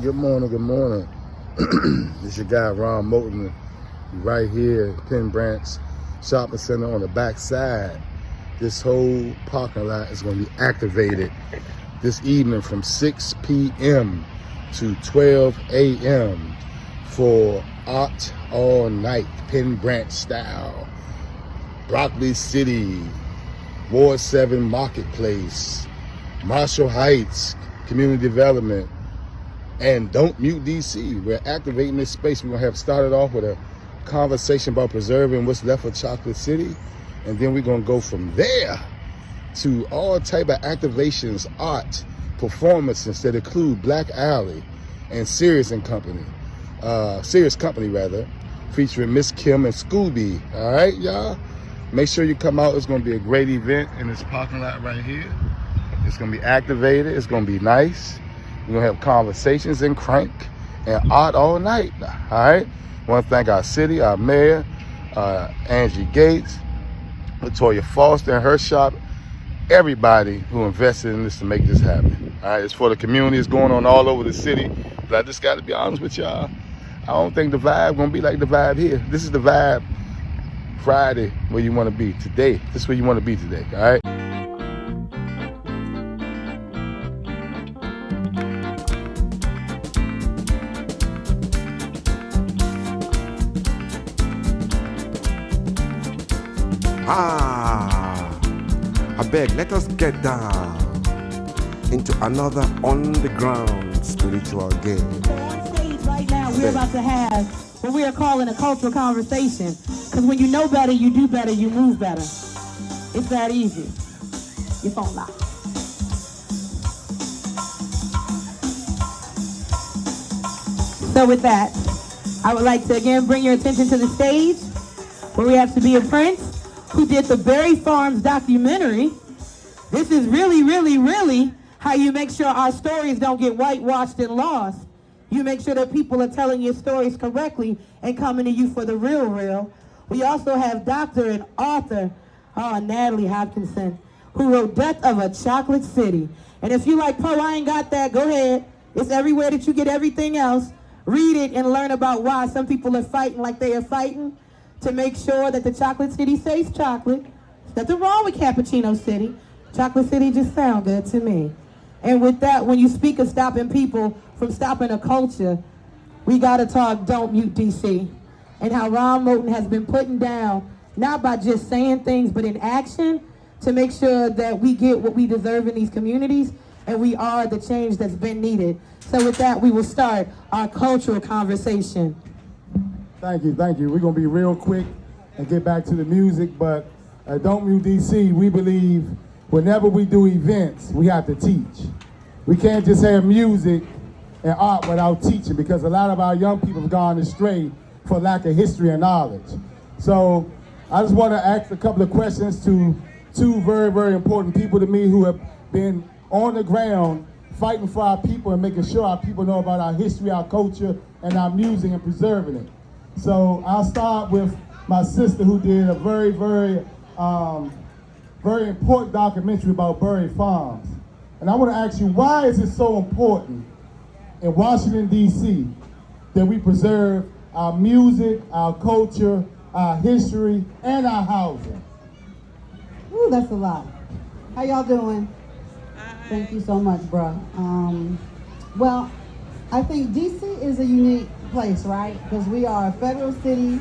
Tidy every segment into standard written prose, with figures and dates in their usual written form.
Good morning, good morning. This your guy Ron Moten, right here at Penn Branch Shopping Center on the back side. This whole parking lot is going to be activated this evening from 6 p.m. to 12 a.m. for art all night, Penn Branch style. Broccoli City, Ward 7 Marketplace, Marshall Heights, Community Development, and Don't Mute DC. We're activating this space. We're gonna have started off with a conversation about preserving what's left of Chocolate City, and then we're gonna go from there to all type of activations, art, performances that include Black Alley and Serious Company, featuring Miss Kim and Scooby. All right, y'all. Make sure you come out. It's gonna be a great event in this parking lot right here. It's gonna be activated. It's gonna be nice. We're gonna have conversations and crank and art all night. All right. I want to thank our city, our mayor, Angie Gates, Latoya Foster and her shop, everybody who invested in this to make this happen. All right. It's for the community. It's going on all over the city. But I just got to be honest with y'all. I don't think the vibe gonna be like the vibe here. This is the vibe Friday where you want to be today. This is where you want to be today. All right. I beg, let us get down into another on-the-ground spiritual game. On stage right now, we're about to have what we are calling a cultural conversation. Because when you know better, you do better, you move better. It's that easy. Your phone locked. So with that, I would like to again bring your attention to the stage where we have Sabiyha Prince, who did the Berry Farms documentary. This is really how you make sure our stories don't get whitewashed and lost. You make sure that people are telling your stories correctly and coming to you for the real. We also have doctor and author, Natalie Hopkinson, who wrote Death of a Chocolate City. And if you like, I ain't got that, go ahead. It's everywhere that you get everything else. Read it and learn about why some people are fighting like they are fighting to make sure that the Chocolate City stays chocolate. There's nothing wrong with Cappuccino City. Chocolate City just sound good to me. And with that, when you speak of stopping people from stopping a culture, we gotta talk Don't Mute DC and how Ron Moten has been putting down, not by just saying things, but in action to make sure that we get what we deserve in these communities and we are the change that's been needed. So with that, we will start our cultural conversation. Thank you. We're gonna be real quick and get back to the music, but at Don't Mute DC, we believe whenever we do events, we have to teach. We can't just have music and art without teaching, because a lot of our young people have gone astray for lack of history and knowledge. So I just want to ask a couple of questions to two very important people to me who have been on the ground fighting for our people and making sure our people know about our history, our culture, and our music and preserving it. So I'll start with my sister, who did a very important documentary about Berry Farms. And I want to ask you, why is it so important in Washington, D.C. that we preserve our music, our culture, our history, and our housing? Ooh, that's a lot. How y'all doing? Thank you so much, bro. Well, I think D.C. is a unique place, right? Because we are a federal city,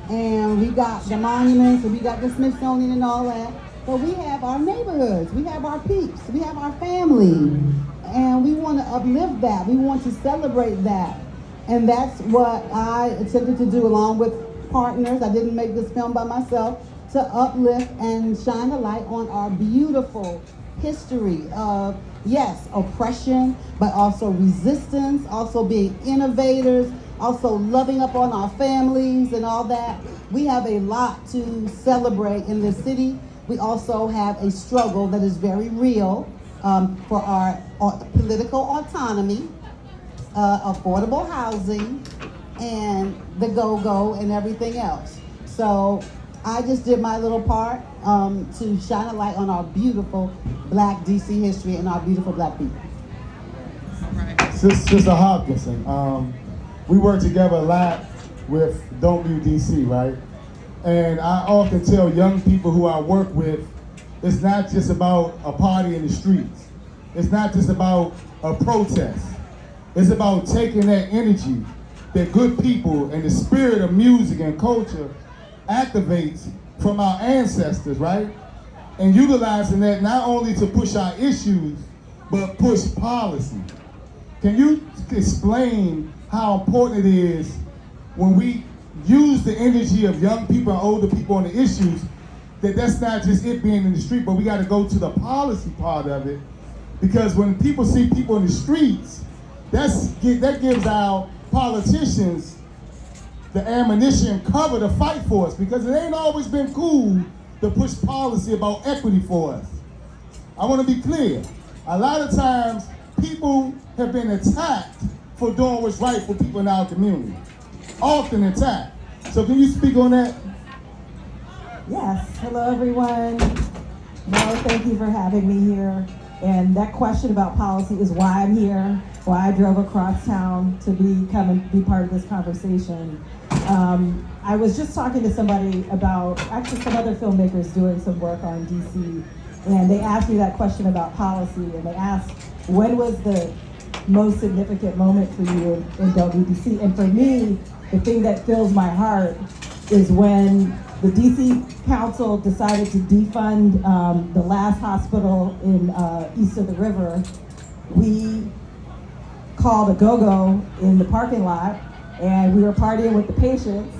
and we got the monuments, and we got the Smithsonian and all that. But we have our neighborhoods, we have our peeps, we have our family, and we want to uplift that. We want to celebrate that. And that's what I attempted to do along with partners. I didn't make this film by myself, to uplift and shine a light on our beautiful history of, yes, oppression, but also resistance, also being innovators, also loving up on our families and all that. We have a lot to celebrate in this city. We also have a struggle that is very real for our political autonomy, affordable housing, and the go-go and everything else. So I just did my little part to shine a light on our beautiful Black DC history and our beautiful Black people. All right. Sister Hopkinson, we work together a lot with WPGC, right? And I often tell young people who I work with, it's not just about a party in the streets. It's not just about a protest. It's about taking that energy that good people and the spirit of music and culture activates from our ancestors, right? And utilizing that not only to push our issues, but push policy. Can you explain how important it is when we use the energy of young people and older people on the issues, that's not just it being in the street, but we got to go to the policy part of it. Because when people see people in the streets, that gives our politicians the ammunition cover to fight for us, because it ain't always been cool to push policy about equity for us. I want to be clear. A lot of times, people have been attacked for doing what's right for people in our community. Often attacked. So can you speak on that? Yes. Hello, everyone. No, thank you for having me here. And that question about policy is why I'm here, why I drove across town to come and be part of this conversation. I was just talking to somebody about, actually some other filmmakers doing some work on DC, and they asked me that question about policy, and they asked, when was the most significant moment for you in WPGC? And for me, the thing that fills my heart is when the DC Council decided to defund the last hospital in east of the river. We called a go-go in the parking lot, and we were partying with the patients,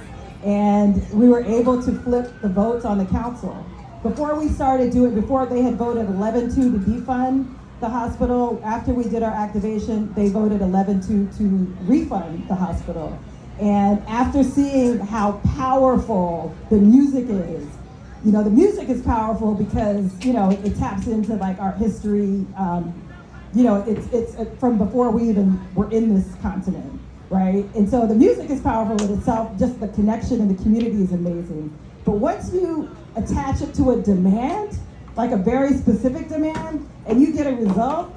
and we were able to flip the votes on the council. Before they had voted 11-2 to defund the hospital, after we did our activation, they voted 11-2 to refund the hospital. And after seeing how powerful the music is, the music is powerful because, it taps into like our history. It's from before we even were in this continent, right? And so the music is powerful in itself, just the connection and the community is amazing. But once you attach it to a demand, like a very specific demand, and you get a result,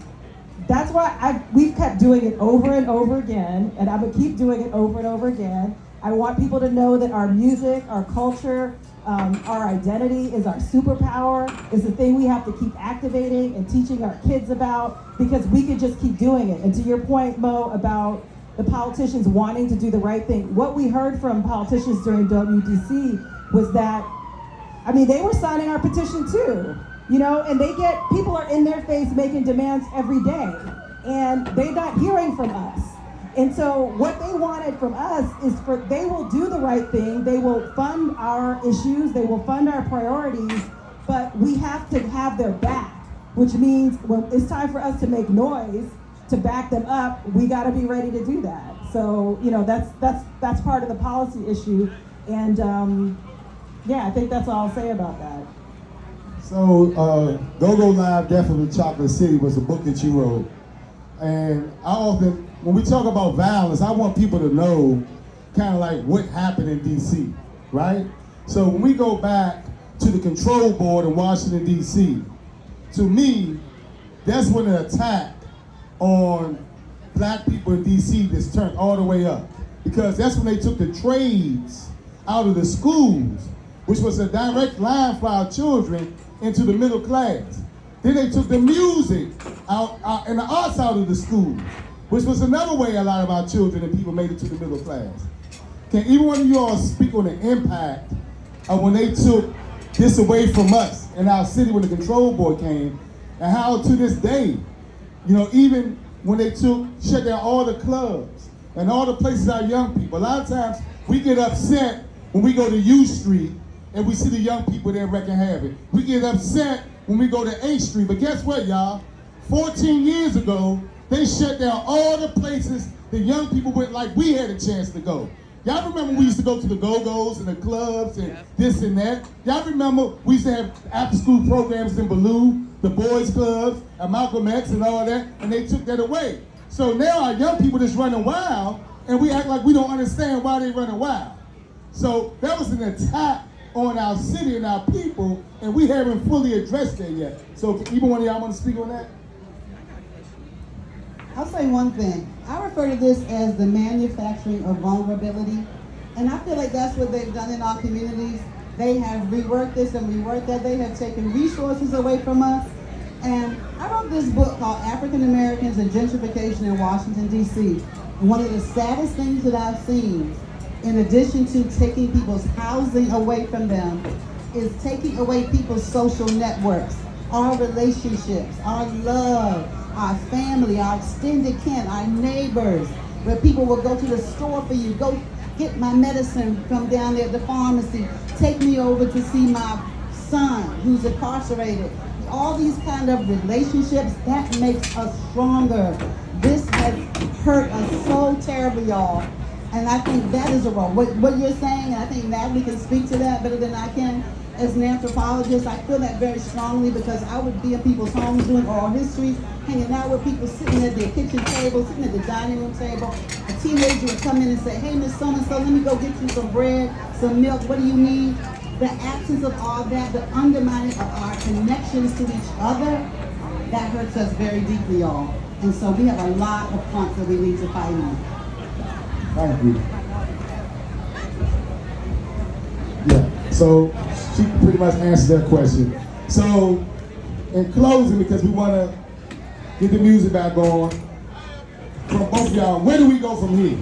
that's why we've kept doing it over and over again, and I'm gonna keep doing it over and over again. I want people to know that our music, our culture, our identity is our superpower, is the thing we have to keep activating and teaching our kids about, because we could just keep doing it. And to your point, Mo, about the politicians wanting to do the right thing, what we heard from politicians during WPGC was that, they were signing our petition too. And people are in their face making demands every day, and they're not hearing from us. And so what they wanted from us is they will do the right thing, they will fund our issues, they will fund our priorities, but we have to have their back, which means when it's time for us to make noise to back them up, we gotta be ready to do that. So, that's part of the policy issue, and I think that's all I'll say about that. So, Go-Go Live, Definitely Chocolate City was a book that you wrote. And when we talk about violence, I want people to know kind of like what happened in DC, right? So when we go back to the control board in Washington, DC, to me, that's when the attack on black people in DC just turned all the way up. Because that's when they took the trades out of the schools, which was a direct line for our children into the middle class. Then they took the music out and the arts out of the schools, which was another way a lot of our children and people made it to the middle class. Can either one of you all speak on the impact of when they took this away from us in our city when the control board came, and how to this day, even when they shut down all the clubs and all the places our young people, a lot of times we get upset when we go to U Street and we see the young people there wrecking havoc. We get upset when we go to 8th Street, but guess what, y'all? 14 years ago, they shut down all the places the young people went like we had a chance to go. Y'all remember we used to go to the Go-Go's and the clubs and this and that? Y'all remember we used to have after-school programs in Ballou, the boys clubs, and Malcolm X and all that, and they took that away. So now our young people just running wild, and we act like we don't understand why they running wild. So that was an attack on our city and our people, and we haven't fully addressed that yet. So even one of y'all want to speak on that? I'll say one thing. I refer to this as the manufacturing of vulnerability. And I feel like that's what they've done in our communities. They have reworked this and reworked that. They have taken resources away from us. And I wrote this book called African Americans and Gentrification in Washington, D.C. And one of the saddest things that I've seen, in addition to taking people's housing away from them, is taking away people's social networks, our relationships, our love, our family, our extended kin, our neighbors, where people will go to the store for you, go get my medicine from down there at the pharmacy, take me over to see my son who's incarcerated. All these kind of relationships, that makes us stronger. This has hurt us so terribly, y'all. And I think that is a role. What you're saying, and I think Natalie can speak to that better than I can. As an anthropologist, I feel that very strongly because I would be in people's homes doing oral histories, hanging out with people, sitting at their kitchen table, sitting at the dining room table. A teenager would come in and say, hey, Miss So-and-so, let me go get you some bread, some milk, what do you need? The absence of all that, the undermining of our connections to each other, that hurts us very deeply, y'all. And so we have a lot of fronts that we need to fight on. Thank you. Yeah, so she pretty much answered that question. So, in closing, because we want to get the music back on, from both of y'all, where do we go from here?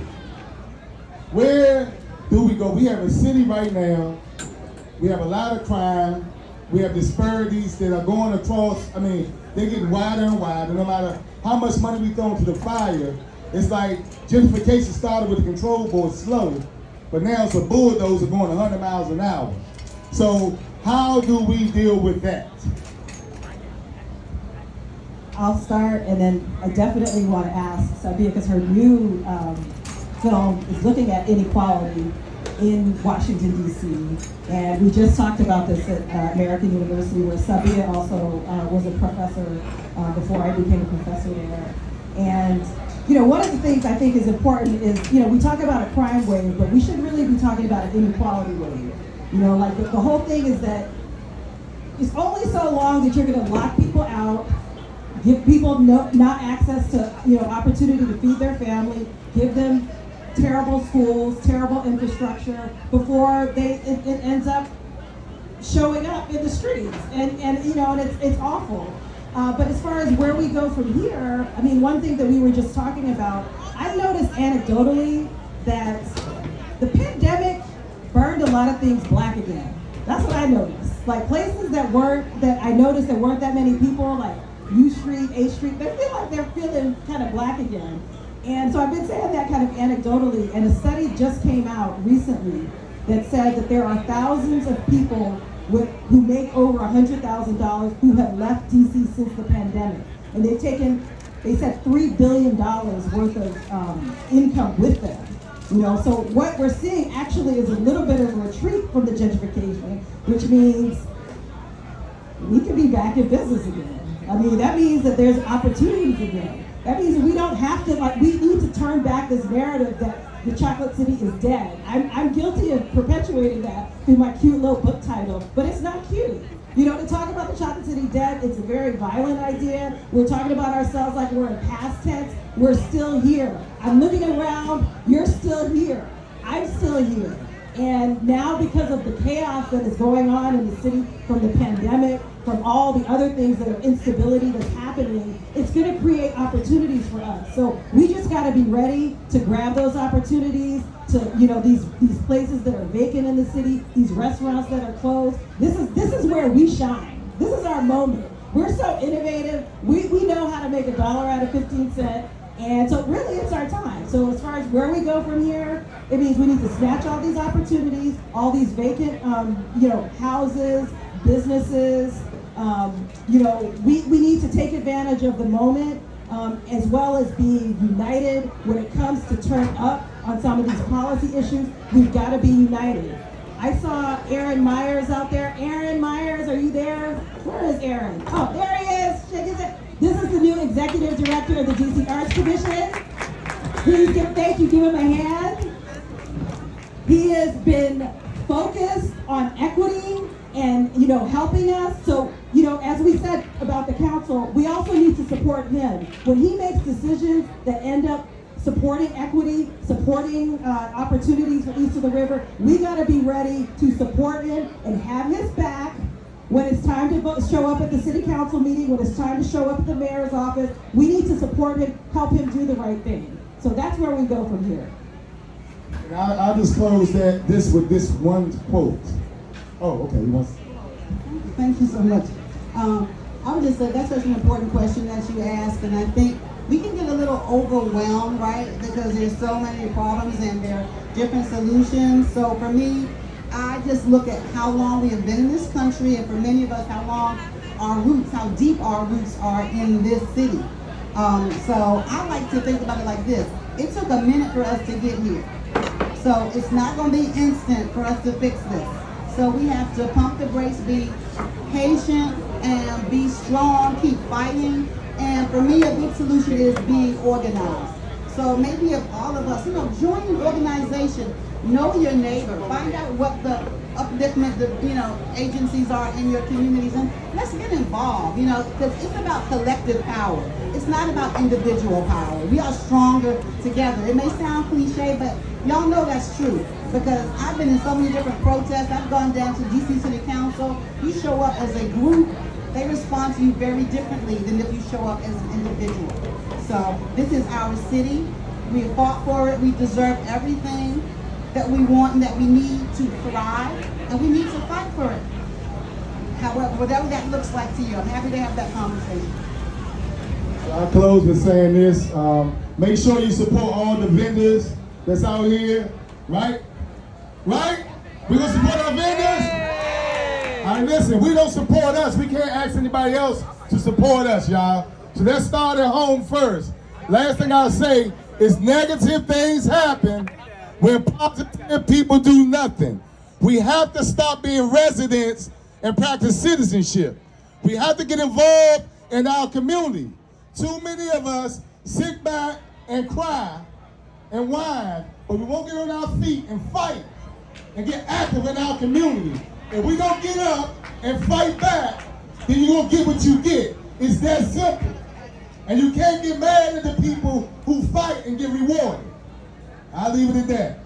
Where do we go? We have a city right now, we have a lot of crime, we have disparities that are going across, they're getting wider and wider. No matter how much money we throw into the fire, it's like gentrification started with the control board slow, but now it's a bulldozer going 100 miles an hour. So how do we deal with that? I'll start, and then I definitely want to ask Sabiyha, because her new film is looking at inequality in Washington, D.C. And we just talked about this at American University, where Sabiyha also was a professor before I became a professor there. And one of the things I think is important is, we talk about a crime wave, but we should really be talking about an inequality wave. Like the whole thing is that it's only so long that you're going to lock people out, give people not access to, opportunity to feed their family, give them terrible schools, terrible infrastructure, before it ends up showing up in the streets. And it's awful. But as far as where we go from here, one thing that we were just talking about, I've noticed anecdotally that the pandemic burned a lot of things black again. That's what I noticed. Like places that I noticed there weren't that many people, like U Street, H Street, they feel like they're feeling kind of black again. And so I've been saying that kind of anecdotally, and a study just came out recently that said that there are thousands of people who make over $100,000 who have left DC since the pandemic. And they said $3 billion worth of income with them. So what we're seeing actually is a little bit of a retreat from the gentrification, which means we can be back in business again. That means that there's opportunities again. That means that we don't have to, we need to turn back this narrative that the Chocolate City is dead. I'm guilty of perpetuating that through my cute little book title, but it's not cute. To talk about the Chocolate City dead, it's a very violent idea. We're talking about ourselves like we're in past tense. We're still here. I'm looking around, you're still here. I'm still here. And now because of the chaos that is going on in the city from the pandemic, from all the other things that are instability that's happening, it's going to create opportunities for us. So we just got to be ready to grab those opportunities, to these places that are vacant in the city, these restaurants that are closed. This is where we shine. This is our moment. We're so innovative. We know how to make $1 out of 15 cents. And so really it's our time. So as far as where we go from here, it means we need to snatch all these opportunities, all these vacant houses, businesses. We need to take advantage of the moment, as well as being united when it comes to turn up on some of these policy issues. We've got to be united. I saw Aaron Myers out there. Aaron Myers, are you there? Where is Aaron? Oh, there he is. Shake his head. This is the new executive director of the DC Arts Commission. Please give him a hand. He has been focused on equity and, you know, helping us. So, you know, as we said about the council, we also need to support him. When he makes decisions that end up supporting equity, supporting opportunities for east of the river, we gotta be ready to support him and have his back when it's time to show up at the city council meeting, when it's time to show up at the mayor's office. We need to support him, help him do the right thing. So that's where we go from here. And I'll just close with this one quote. Oh, okay. Thank you so much. I would just say that's such an important question that you asked, and I think we can get a little overwhelmed, right? Because there's so many problems and there are different solutions. So for me, I just look at how long we have been in this country, and for many of us, how long our roots, how deep our roots are in this city. So I like to think about it like this. It took a minute for us to get here. So it's not going to be instant for us to fix this. So we have to pump the brakes, be patient, and be strong, keep fighting. And for me, a big solution is being organized. So maybe if all of us, join an organization, know your neighbor, find out what the upliftment, agencies are in your communities, and let's get involved, because it's about collective power. It's not about individual power. We are stronger together. It may sound cliche, but y'all know that's true, because I've been in so many different protests. I've gone down to DC City Council. You show up as a group, they respond to you very differently than if you show up as an individual. So this is our city. We fought for it. We deserve everything that we want and that we need to thrive, and we need to fight for it. However, whatever that looks like to you, I'm happy to have that conversation. So I'll close with saying this. Make sure you support all the vendors that's out here, right? Right? We're going to support our vendors? All right, listen, we don't support us. We can't ask anybody else to support us, y'all. So let's start at home first. Last thing I'll say is negative things happen when positive people do nothing. We have to stop being residents and practice citizenship. We have to get involved in our community. Too many of us sit back and cry and whine, but we won't get on our feet and fight and get active in our community. If we don't get up and fight back, then you're gonna get what you get. It's that simple. And you can't get mad at the people who fight and get rewarded. I'll leave it at that.